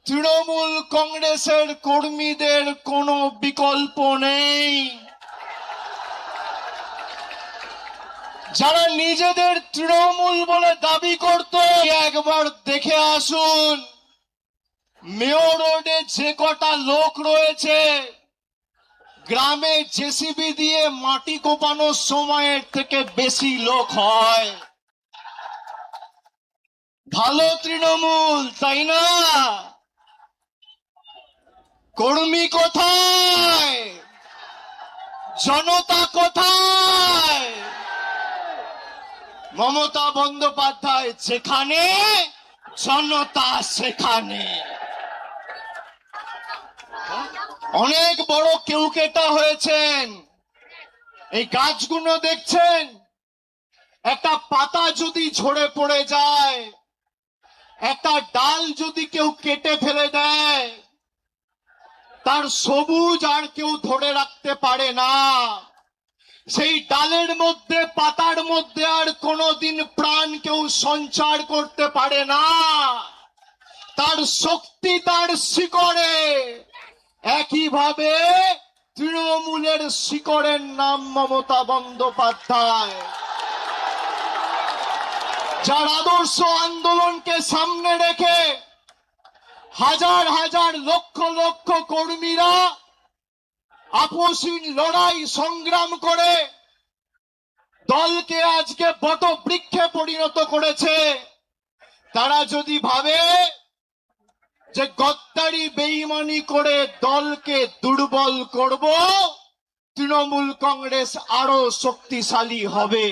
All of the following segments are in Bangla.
তৃণমূল কংগ্রেসের কর্মীদের কোনো বিকল্প নেই। যারা নিজেদের তৃণমূল বলে দাবি করত, একবার দেখে আসুন মেয়র রোডে যে কটা লোক রয়েছে, গ্রামে জেসিবি দিয়ে মাটি কোপানোর সময়ের থেকে বেশি লোক হয়। ভালো তৃণমূল, তাই না? কর্মী কোথায়? জনতা কোথায়? মমতা বন্দ্যোপাধ্যায় যেখানে, জনতা সেখানে। অনেক বড় কেউকেটা হয়েছেন। এই গাছগুলো দেখছেন, একটা পাতা যদি ঝরে পড়ে যায়, একটা ডাল যদি কেউ কেটে ফেলে দেয়, তার সবুজ আর কেউ ধরে রাখতে পারে না। সেই ডালের মধ্যে, পাতার মধ্যে আর কোনোদিন প্রাণ কেউ সঞ্চার করতে পারে না। তার শক্তি তার শিকড়ে। একইভাবে তৃণমূলের শিকড়ের নাম মমতা বন্দ্যোপাধ্যায়, যার আদর্শ আন্দোলনকে সামনে রেখে হাজার হাজার লক্ষ লক্ষ কর্মীরা আপসহীন লড়াই সংগ্রাম করে দলকে আজকে বটবৃক্ষে পরিণত করেছে। তারা যদি ভাবে যে গদ্দারি বেঈমানি করে দলকে দুর্বল করব, তৃণমূল কংগ্রেস আরো শক্তিশালী হবে।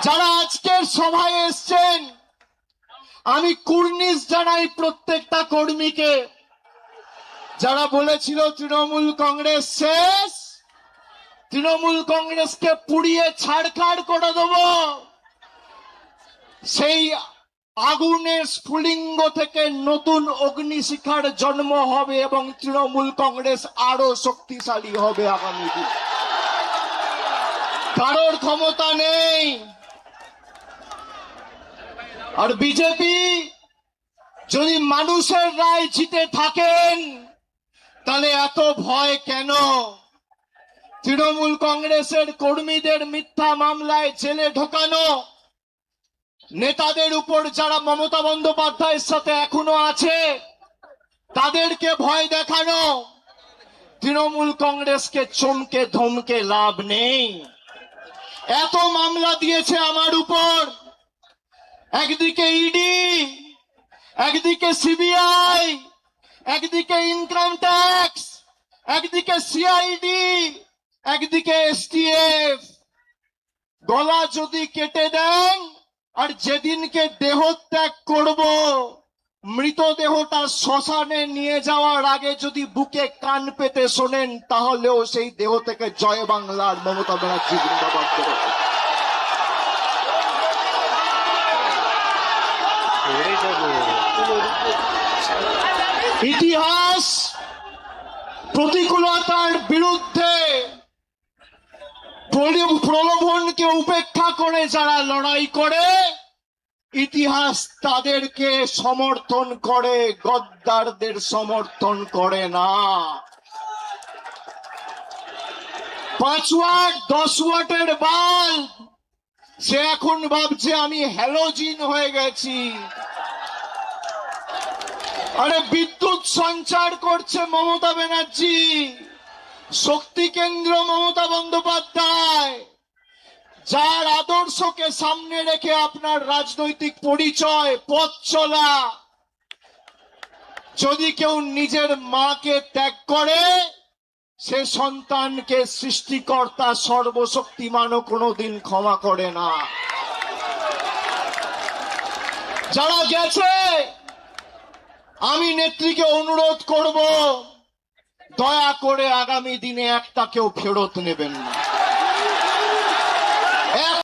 যারা আজকের সভায় এসছেন, আমি কুর্নিশ জানাই প্রত্যেকটা কর্মীকে। যারা বলেছিল তৃণমূল কংগ্রেস শেষ, তৃণমূল কংগ্রেসকে পুড়িয়ে ছাড়খাড় করে দেব, সেই আগুনের স্ফুলিঙ্গ থেকে নতুন অগ্নিশিখার জন্ম হবে এবং তৃণমূল কংগ্রেস আরো শক্তিশালী হবে আগামী দিন। কারোর ক্ষমতা নেই। আর বিজেপি যদি মানুষের রায় জিতে থাকেন, তাহলে এত ভয় কেন? তৃণমূল কংগ্রেসের কর্মীদের মিথ্যা মামলায় জেলে ঢোকানো, নেতাদের উপর যারা মমতা বন্দ্যোপাধ্যায়ের সাথে এখনো আছে তাদেরকে ভয় দেখানো, তৃণমূল কংগ্রেসকে চমকে ধমকে লাভ নেই। এত মামলা দিয়েছে আমার উপর, একদিকে ইডি, একদিকে সিবিআই, একদিকে ইনকাম ট্যাক্স, একদিকে সিআইডি, একদিকে এসটিএফ। গলা যদি কেটে দেন আর যেদিনকে দেহত্যাগ করব, মৃতদেহটা শ্মশানে নিয়ে যাওয়ার আগে যদি বুকে কান পেতে শোনেন, তাহলেও সেই দেহ থেকে জয় বাংলার মমতা ব্যানার্জি জিন্দাবাদ করে। ইতিহাস প্রতিকূলতার বিরুদ্ধে প্রলোভনকে উপেক্ষা করে যারা লড়াই করে, ইতিহাস তাদেরকে সমর্থন করে, গদ্দারদের সমর্থন করে না। 5 ওয়াট 10 ওয়াটের বাল্ব সে এখন ভাবছে আমি হ্যালোজিন হয়ে গেছি। আরে বিদ্যুৎ সঞ্চার করছে মমতা ব্যানার্জি, শক্তি কেন্দ্র মমতা বন্দ্যোপাধ্যায়, যার আদর্শকে সামনে রেখে আপনার রাজনৈতিক পরিচয়, পথ চলা। যদি কেউ নিজের মাকে ত্যাগ করে, সে সন্তানকে সৃষ্টিকর্তা সর্বশক্তিমানও কোনোদিন ক্ষমা করে না। যারা গেছে, আমি নেত্রীকে অনুরোধ করব, দয়া করে আগামী দিনে একটা কেউ ফেরত নেবেন না।